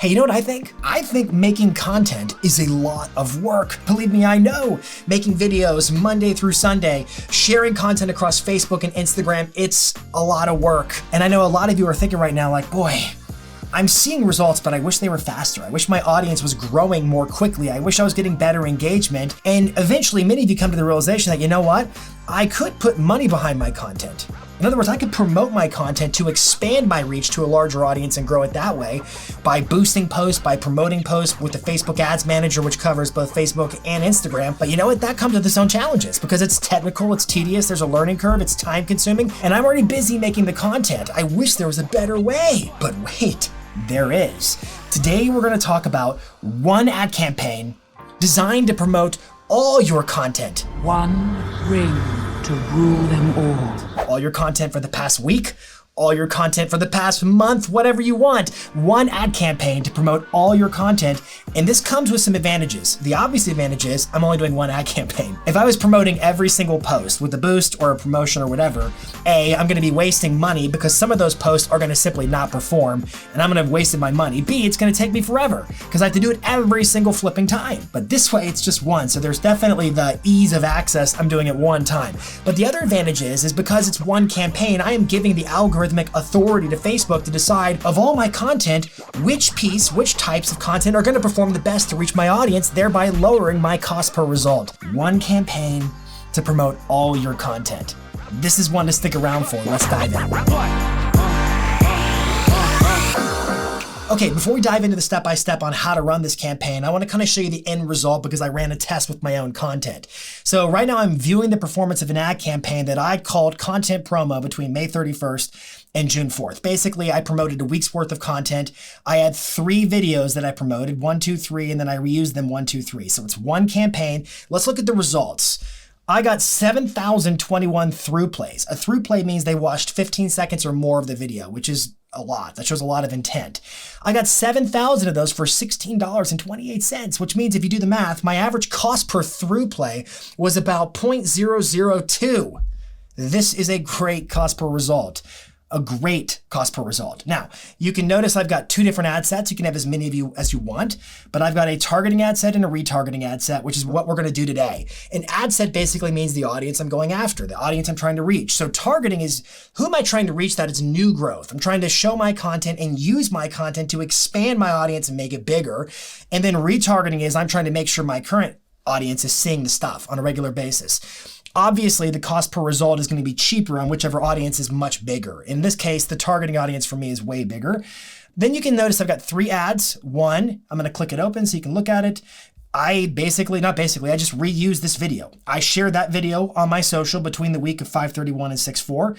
Hey, you know what I think? I think making content is a lot of work. Believe me, I know. Making videos Monday through Sunday, sharing content across Facebook and Instagram, it's a lot of work. And I know a lot of you are thinking right now like, boy, I'm seeing results, but I wish they were faster. I wish my audience was growing more quickly. I wish I was getting better engagement. And eventually, many of you come to the realization that, you know what? I could put money behind my content. In other words, I could promote my content to expand my reach to a larger audience and grow it that way by boosting posts, by promoting posts with the Facebook Ads Manager, which covers both Facebook and Instagram. But you know what? That comes with its own challenges because it's technical, it's tedious, there's a learning curve, it's time consuming, and I'm already busy making the content. I wish there was a better way. But wait, there is. Today, we're going to talk about one ad campaign designed to promote all your content. One ring to rule them all. All your content for the past week, all your content for the past month, whatever you want. One ad campaign to promote all your content. And this comes with some advantages. The obvious advantage is I'm only doing one ad campaign. If I was promoting every single post with a boost or a promotion or whatever, A, I'm gonna be wasting money because some of those posts are gonna simply not perform and I'm gonna have wasted my money. B, it's gonna take me forever because I have to do it every single flipping time. But this way it's just one. So there's definitely the ease of access. I'm doing it one time. But the other advantage is because it's one campaign, I am giving the algorithm authority to Facebook to decide of all my content, which types of content are going to perform the best to reach my audience, thereby lowering my cost per result. One campaign to promote all your content. This is one to stick around for. Let's dive in. Okay, before we dive into the step-by-step on how to run this campaign, I want to kind of show you the end result because I ran a test with my own content. So right now I'm viewing the performance of an ad campaign that I called Content Promo between May 31st and June 4th. Basically, I promoted a week's worth of content. I had 3 videos that I promoted, 1, 2, 3, and then I reused them 1, 2, 3. So it's one campaign. Let's look at the results. I got 7,021 through plays. A through play means they watched 15 seconds or more of the video, which is a lot. That shows a lot of intent. I got 7,000 of those for $16.28, which means if you do the math, my average cost per through play was about 0.002. This is a great cost per result. A great cost per result. Now, you can notice I've got 2 different ad sets. You can have as many of you as you want, but I've got a targeting ad set and a retargeting ad set, which is what we're going to do today. An ad set basically means the audience I'm going after, the audience I'm trying to reach. So targeting is who am I trying to reach that is new growth. I'm trying to show my content and use my content to expand my audience and make it bigger. And then retargeting is I'm trying to make sure my current audience is seeing the stuff on a regular basis. Obviously, the cost per result is going to be cheaper on whichever audience is much bigger. In this case, the targeting audience for me is way bigger. Then you can notice I've got 3 ads. One, I'm going to click it open so you can look at it. I just reused this video. I shared that video on my social between the week of 5/31 and 6/4.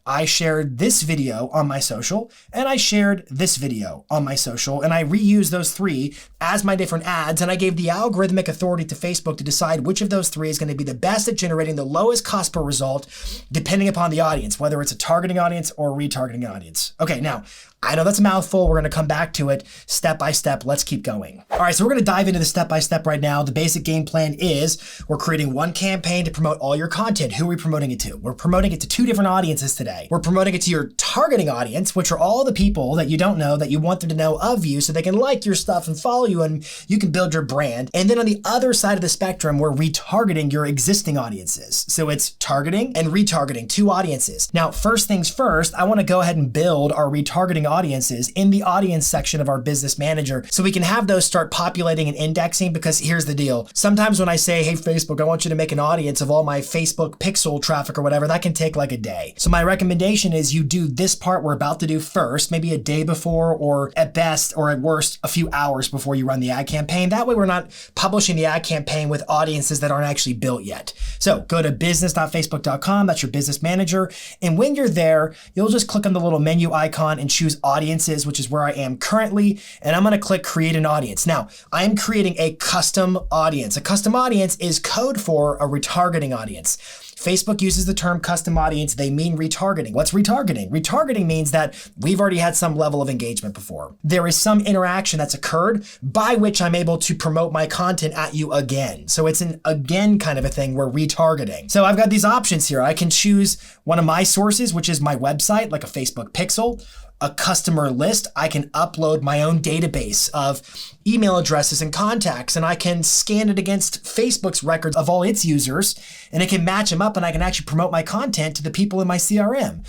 I shared this video on my social, and I shared this video on my social, and I reused those 3 as my different ads, and I gave the algorithmic authority to Facebook to decide which of those 3 is going to be the best at generating the lowest cost per result, depending upon the audience, whether it's a targeting audience or a retargeting audience. Okay, now, I know that's a mouthful. We're going to come back to it step by step. Let's keep going. All right, so we're going to dive into the step by step right now. The basic game plan is we're creating one campaign to promote all your content. Who are we promoting it to? We're promoting it to 2 different audiences today. We're promoting it to your targeting audience, which are all the people that you don't know that you want them to know of you so they can like your stuff and follow you and you can build your brand. And then on the other side of the spectrum, we're retargeting your existing audiences. So it's targeting and retargeting, 2 audiences. Now, first things first, I want to go ahead and build our retargeting audiences in the audience section of our business manager so we can have those start populating and indexing because here's the deal. Sometimes when I say, hey, Facebook, I want you to make an audience of all my Facebook pixel traffic or whatever, that can take like a day. So my recommendation is you do this part we're about to do first, maybe a day before or at best or at worst a few hours before you run the ad campaign. That way we're not publishing the ad campaign with audiences that aren't actually built yet. So go to business.facebook.com, that's your business manager. And when you're there, you'll just click on the little menu icon and choose audiences, which is where I am currently. And I'm going to click create an audience. Now, I'm creating a custom audience. A custom audience is code for a retargeting audience. Facebook uses the term custom audience. They mean retargeting. What's retargeting? Retargeting means that we've already had some level of engagement before. There is some interaction that's occurred by which I'm able to promote my content at you again. So it's an again kind of a thing. We're retargeting. So I've got these options here. I can choose one of my sources, which is my website, like a Facebook pixel, a customer list, I can upload my own database of email addresses and contacts, and I can scan it against Facebook's records of all its users, and it can match them up, and I can actually promote my content to the people in my CRM.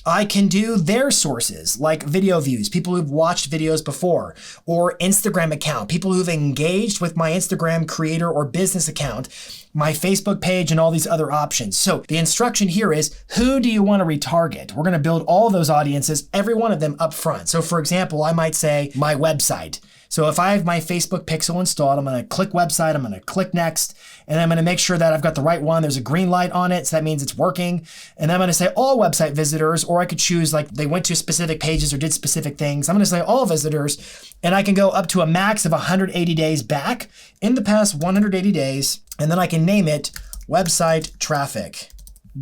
I can do their sources, like video views, people who've watched videos before, or Instagram account, people who've engaged with my Instagram creator or business account, my Facebook page, and all these other options. So the instruction here is, who do you want to retarget? We're going to build all those audiences, every one of them up front. So for example, I might say my website. So if I have my Facebook pixel installed, I'm going to click website, I'm going to click next, and I'm going to make sure that I've got the right one. There's a green light on it, so that means it's working. And then I'm going to say all website visitors, or I could choose like they went to specific pages or did specific things. I'm going to say all visitors, and I can go up to a max of 180 days back in the past 180 days, and then I can name it website traffic.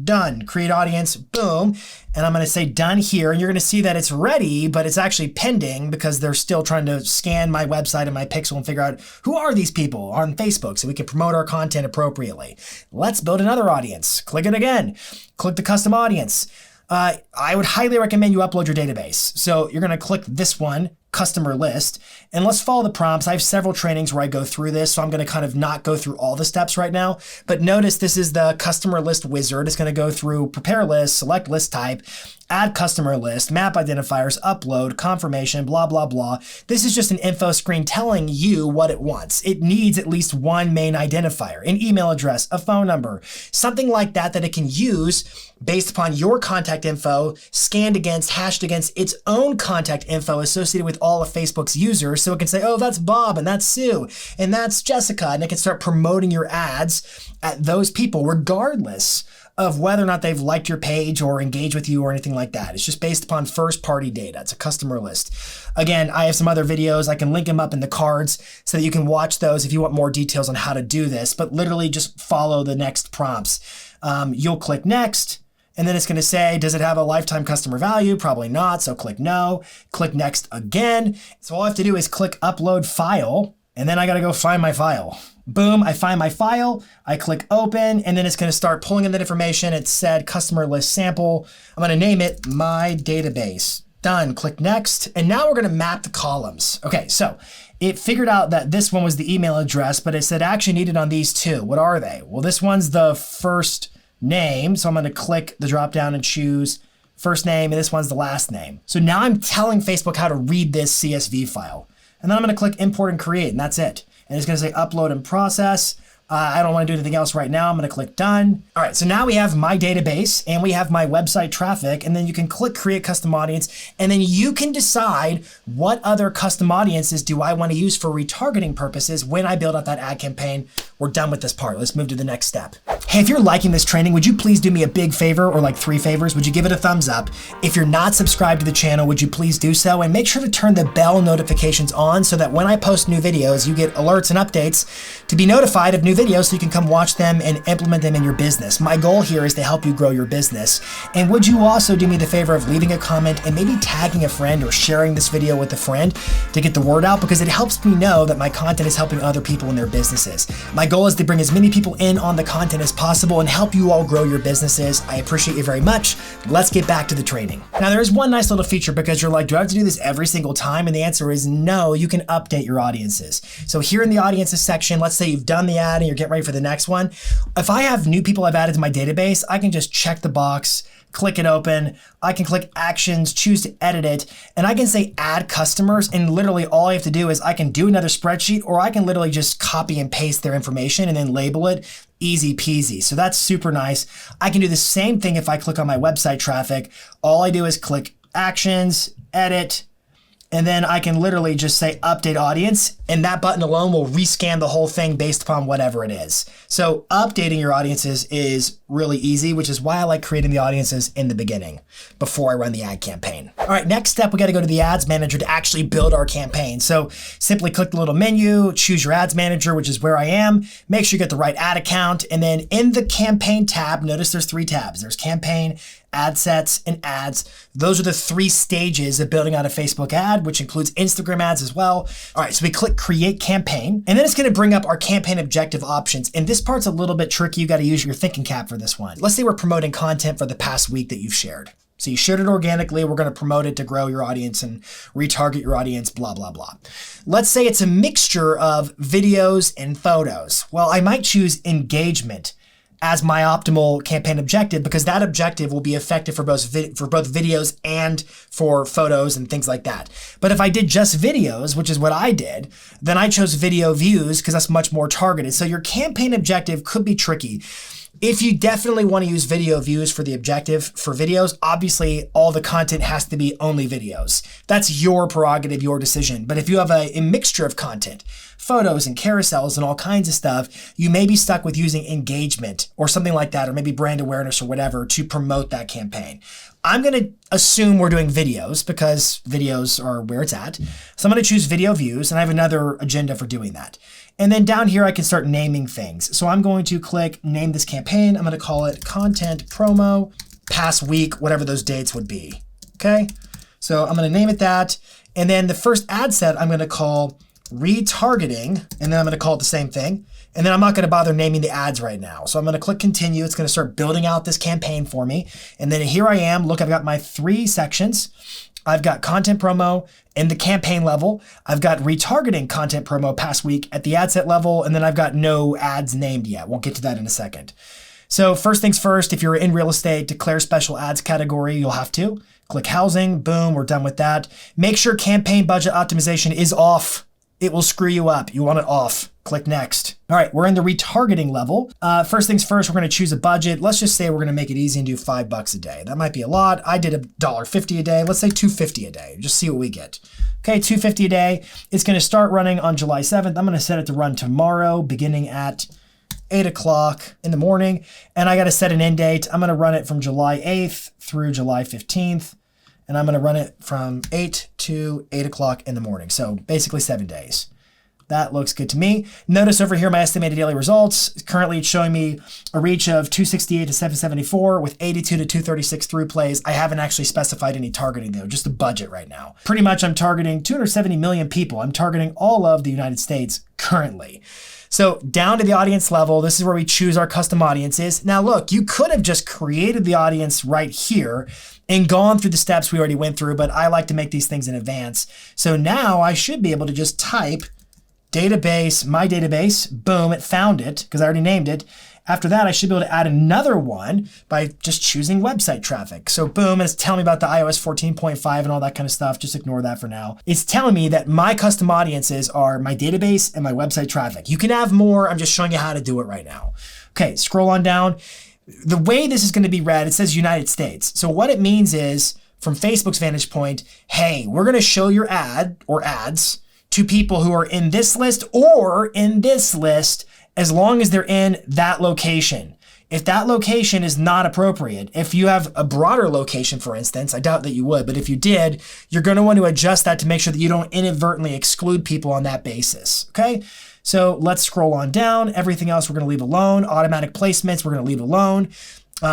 Done. Create audience, boom. And I'm going to say done here. And you're going to see that it's ready, but it's actually pending because they're still trying to scan my website and my pixel and figure out who are these people on Facebook so we can promote our content appropriately. Let's build another audience. Click it again. Click the custom audience. I would highly recommend you upload your database. So you're going to click this one, customer list, and let's follow the prompts. I have several trainings where I go through this, so I'm going to kind of not go through all the steps right now, but notice this is the customer list wizard. It's going to go through prepare list, select list type, add customer list, map identifiers, upload, confirmation, blah, blah, blah. This is just an info screen telling you what it wants. It needs at least one main identifier, an email address, a phone number, something like that that it can use based upon your contact info, scanned against, hashed against its own contact info associated with all of Facebook's users. So it can say, oh, that's Bob, and that's Sue, and that's Jessica, and it can start promoting your ads at those people, regardless of whether or not they've liked your page or engaged with you or anything like that. It's just based upon first-party data. It's a customer list. Again, I have some other videos. I can link them up in the cards so that you can watch those if you want more details on how to do this, but literally just follow the next prompts. You'll click next, and then it's going to say, does it have a lifetime customer value? Probably not, so click no. Click next again. So all I have to do is click upload file, and then I got to go find my file. Boom, I find my file, I click open, and then it's going to start pulling in that information. It said customer list sample. I'm going to name it my database. Done, click next, and now we're going to map the columns. Okay, so it figured out that this one was the email address, but it said action needed on these two. What are they? Well, this one's the first name, so I'm going to click the drop down and choose first name, and this one's the last name. So now I'm telling Facebook how to read this CSV file. And then I'm going to click import and create, and that's it. And it's going to say upload and process. I don't want to do anything else right now. I'm going to click done. All right, so now we have my database and we have my website traffic, and then you can click create custom audience, and then you can decide what other custom audiences do I want to use for retargeting purposes when I build out that ad campaign. We're done with this part. Let's move to the next step. Hey, if you're liking this training, would you please do me a big favor, or like 3 favors? Would you give it a thumbs up? If you're not subscribed to the channel, would you please do so? And make sure to turn the bell notifications on so that when I post new videos, you get alerts and updates to be notified of new videos so you can come watch them and implement them in your business. My goal here is to help you grow your business. And would you also do me the favor of leaving a comment and maybe tagging a friend or sharing this video with a friend to get the word out, because it helps me know that my content is helping other people in their businesses. My goal is to bring as many people in on the content as possible and help you all grow your businesses. I appreciate you very much. Let's get back to the training. Now, there is one nice little feature, because you're like, do I have to do this every single time? And the answer is no, you can update your audiences. So here in the audiences section, let's say you've done the ad and you're getting ready for the next one. If I have new people I've added to my database, I can just check the box, click it open. I can click actions, choose to edit it, and I can say add customers, and literally all I have to do is I can do another spreadsheet, or I can literally just copy and paste their information and then label it. Easy peasy. So that's super nice. I can do the same thing if I click on my website traffic. All I do is click actions, edit, and then I can literally just say update audience, and that button alone will rescan the whole thing based upon whatever it is. So updating your audiences is really easy, which is why I like creating the audiences in the beginning before I run the ad campaign. All right, next step, we got to go to the ads manager to actually build our campaign. So simply click the little menu, choose your ads manager, which is where I am. Make sure you get the right ad account. And then in the campaign tab, notice there's 3 tabs. There's campaign, ad sets, and ads. Those are the 3 stages of building out a Facebook ad, which includes Instagram ads as well. All right, so we click create campaign, and then it's going to bring up our campaign objective options. And this part's a little bit tricky. You got to use your thinking cap for this one. Let's say we're promoting content for the past week that you've shared. So you shared it organically. We're going to promote it to grow your audience and retarget your audience, blah, blah, blah. Let's say it's a mixture of videos and photos. Well, I might choose engagement as my optimal campaign objective because that objective will be effective for both videos and for photos and things like that. But if I did just videos, which is what I did, then I chose video views because that's much more targeted. So your campaign objective could be tricky. If you definitely want to use video views for the objective for videos, obviously all the content has to be only videos. That's your prerogative, your decision. But if you have a mixture of content, photos and carousels and all kinds of stuff, you may be stuck with using engagement or something like that, or maybe brand awareness or whatever to promote that campaign. I'm going to assume we're doing videos because videos are where it's at. So I'm going to choose video views, and I have another agenda for doing that. And then down here, I can start naming things. So I'm going to click name this campaign. I'm going to call it content promo past week, whatever those dates would be. Okay. So I'm going to name it that. And then the first ad set, I'm going to call retargeting. And then I'm going to call it the same thing. And then I'm not going to bother naming the ads right now. So I'm going to click continue. It's going to start building out this campaign for me. And then here I am. Look, I've got my 3 sections. I've got content promo in the campaign level. I've got retargeting content promo past week at the ad set level. And then I've got no ads named yet. We'll get to that in a second. So first things first, if you're in real estate, declare special ads category, you'll have to. Click housing, boom, we're done with that. Make sure campaign budget optimization is off. It will screw you up. You want it off. Click next. All right, we're in the retargeting level. First things first, we're going to choose a budget. Let's just say we're going to make it easy and do $5 a day. That might be a lot. I did $1.50 a day. Let's say $2.50 a day. Just see what we get. Okay, $2.50 a day. It's going to start running on July 7th. I'm going to set it to run tomorrow, beginning at 8 o'clock in the morning. And I got to set an end date. I'm going to run it from July 8th through July 15th. And I'm going to run it from 8 to 8 o'clock in the morning. So basically 7 days. That looks good to me. Notice over here my estimated daily results. Currently it's showing me a reach of 268 to 774 with 82 to 236 through plays. I haven't actually specified any targeting though, just a budget right now. Pretty much I'm targeting 270 million people. I'm targeting all of the United States currently. So down to the audience level, this is where we choose our custom audiences. Now look, you could have just created the audience right here and gone through the steps we already went through, but I like to make these things in advance. So now I should be able to just type database, my database, boom, it found it because I already named it. After that, I should be able to add another one by just choosing website traffic. So boom, it's telling me about the iOS 14.5 and all that kind of stuff. Just ignore that for now. It's telling me that my custom audiences are my database and my website traffic. You can have more. I'm just showing you how to do it right now. Okay, scroll on down. The way this is going to be read, it says United States. So what it means is, from Facebook's vantage point, hey, we're going to show your ad or ads to people who are in this list or in this list as long as they're in that location. If that location is not appropriate, if you have a broader location, for instance, I doubt that you would, but if you did, you're going to want to adjust that to make sure that you don't inadvertently exclude people on that basis, okay? So let's scroll on down. Everything else we're going to leave alone. Automatic placements, we're going to leave alone.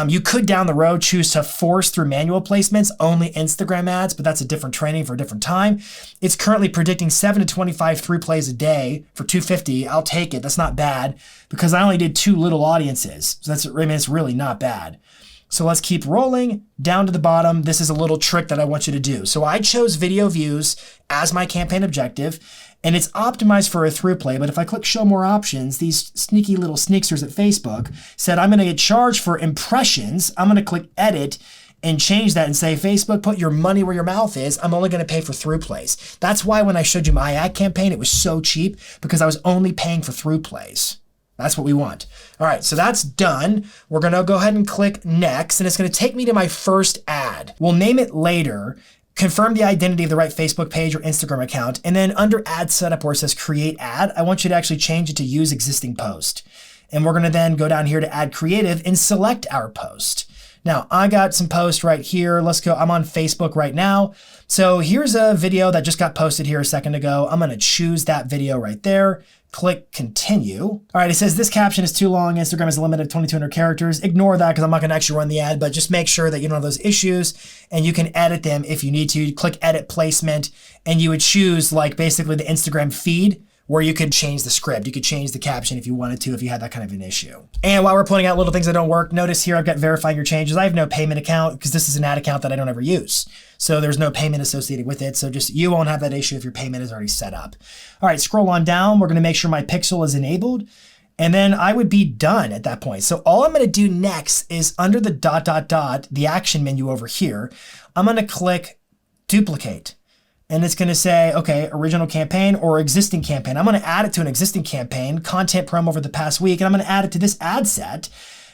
You could down the road choose to force through manual placements, only Instagram ads, but that's a different training for a different time. It's currently predicting 7 to 25 through plays a day for $2.50. I'll take it. That's not bad because I only did 2 little audiences. So it's really not bad. So let's keep rolling down to the bottom. This is a little trick that I want you to do. So I chose video views as my campaign objective, and it's optimized for a through play. But if I click show more options, these sneaky little sneaksters at Facebook said I'm going to get charged for impressions. I'm going to click edit and change that and say, Facebook, put your money where your mouth is. I'm only going to pay for through plays. That's why when I showed you my ad campaign, it was so cheap because I was only paying for through plays. That's what we want. All right, so that's done. We're going to go ahead and click next, and it's going to take me to my first ad. We'll name it later, confirm the identity of the right Facebook page or Instagram account, and then under ad setup where it says create ad, I want you to actually change it to use existing post. And we're going to then go down here to add creative and select our post. Now, I got some posts right here. Let's go. I'm on Facebook right now. So here's a video that just got posted here a second ago. I'm going to choose that video right there. Click continue. All right, it says this caption is too long. Instagram is a limit of 2,200 characters. Ignore that because I'm not going to actually run the ad, but just make sure that you don't have those issues and you can edit them if you need to. You click edit placement and you would choose like basically the Instagram feed where you could change the script. You could change the caption if you wanted to, if you had that kind of an issue. And while we're pointing out little things that don't work, notice here I've got verifying your changes. I have no payment account because this is an ad account that I don't ever use. So there's no payment associated with it. So just you won't have that issue if your payment is already set up. All right, scroll on down. We're going to make sure my pixel is enabled. And then I would be done at that point. So all I'm going to do next is under the ... the action menu over here, I'm going to click duplicate. And it's going to say, okay, original campaign or existing campaign. I'm going to add it to an existing campaign, content promo over the past week, and I'm going to add it to this ad set.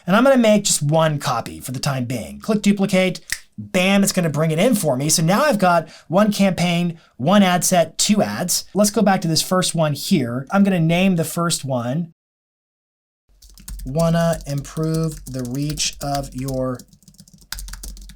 And I'm going to make just one copy for the time being. Click duplicate, bam, it's going to bring it in for me. So now I've got one campaign, one ad set, two ads. Let's go back to this first one here. I'm going to name the first one, wanna improve the reach of your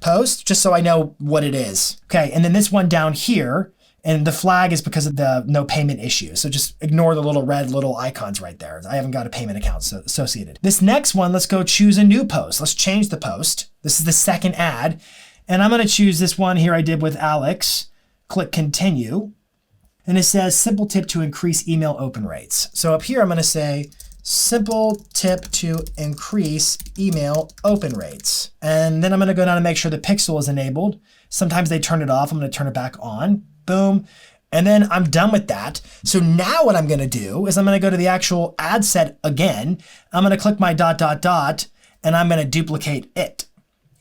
post, just so I know what it is. Okay, and then this one down here, and the flag is because of the no payment issue. So just ignore the little red little icons right there. I haven't got a payment account associated. This next one, let's go choose a new post. Let's change the post. This is the second ad. And I'm gonna choose this one here I did with Alex. Click continue. And it says simple tip to increase email open rates. So up here, I'm gonna say, simple tip to increase email open rates. And then I'm going to go down and make sure the pixel is enabled. Sometimes they turn it off. I'm going to turn it back on. Boom. And then I'm done with that. So now what I'm going to do is I'm going to go to the actual ad set again. I'm going to click my ... and I'm going to duplicate it.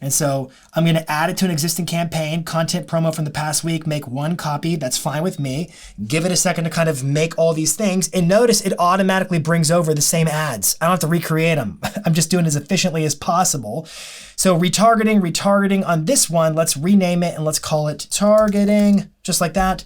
And so I'm going to add it to an existing campaign, content promo from the past week, make one copy. That's fine with me. Give it a second to kind of make all these things. And notice it automatically brings over the same ads. I don't have to recreate them. I'm just doing it as efficiently as possible. So retargeting on this one, let's rename it and let's call it targeting, just like that.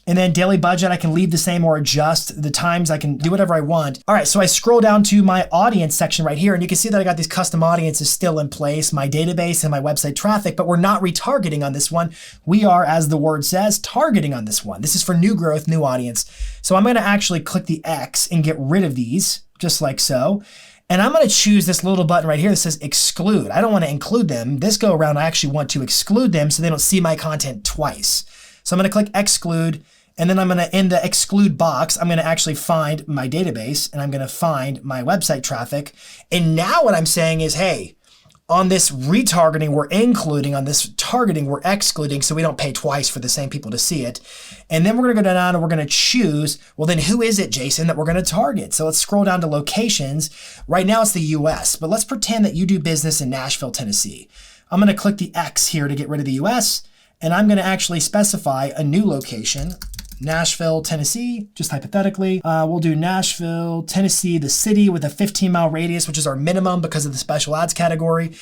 And then daily budget, I can leave the same or adjust the times. I can do whatever I want. All right, so I scroll down to my audience section right here, and you can see that I got these custom audiences still in place, my database and my website traffic, but we're not retargeting on this one. We are, as the word says, targeting on this one. This is for new growth, new audience. So I'm gonna actually click the X and get rid of these, just like so. And I'm gonna choose this little button right here that says exclude. I don't wanna include them. This go around, I actually want to exclude them so they don't see my content twice. So I'm gonna click exclude. And then I'm gonna, in the exclude box, I'm gonna actually find my database and I'm gonna find my website traffic. And now what I'm saying is, hey, on this retargeting, we're including, on this targeting, we're excluding, so we don't pay twice for the same people to see it. And then we're gonna go down and we're gonna choose, well then who is it, Jason, that we're gonna target? So let's scroll down to locations. Right now it's the US, but let's pretend that you do business in Nashville, Tennessee. I'm gonna click the X here to get rid of the US, and I'm gonna actually specify a new location, Nashville, Tennessee, just hypothetically. We'll do Nashville, Tennessee, the city with a 15-mile radius, which is our minimum because of the special ads category.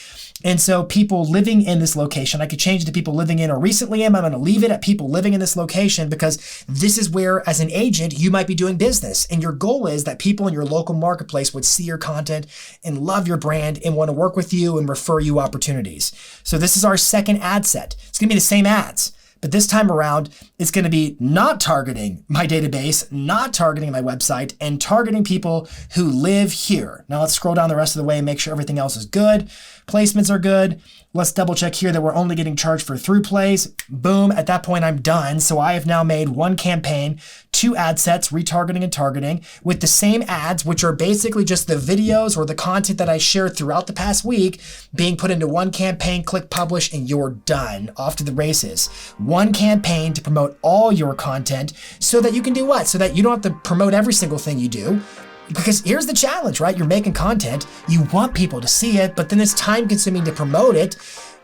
And so people living in this location, I could change it to people living in or recently in. I'm going to leave it at people living in this location because this is where, as an agent, you might be doing business. And your goal is that people in your local marketplace would see your content and love your brand and want to work with you and refer you opportunities. So this is our second ad set. It's going to be the same ads. But this time around, it's going to be not targeting my database, not targeting my website, and targeting people who live here. Now let's scroll down the rest of the way and make sure everything else is good. Placements are good. Let's double check here that we're only getting charged for through plays. Boom, at that point I'm done. So I have now made one campaign, two ad sets, retargeting and targeting, with the same ads, which are basically just the videos or the content that I shared throughout the past week being put into one campaign, click publish, and you're done. Off to the races. One campaign to promote all your content so that you can do what? So that you don't have to promote every single thing you do. Because here's the challenge, right? You're making content, you want people to see it, but then it's time consuming to promote it.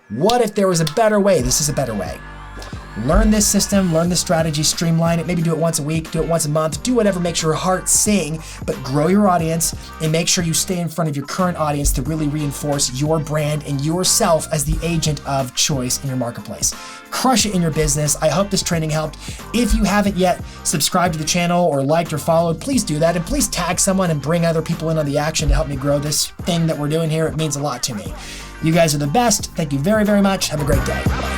What if there was a better way? This is a better way. Learn this system, learn this strategy, streamline it, maybe do it once a week, do it once a month, do whatever makes your heart sing, but grow your audience and make sure you stay in front of your current audience to really reinforce your brand and yourself as the agent of choice in your marketplace. Crush it in your business. I hope this training helped. If you haven't yet subscribed to the channel or liked or followed, please do that, and please tag someone and bring other people in on the action to help me grow this thing that we're doing here. It means a lot to me. You guys are the best. Thank you very, very much. Have a great day.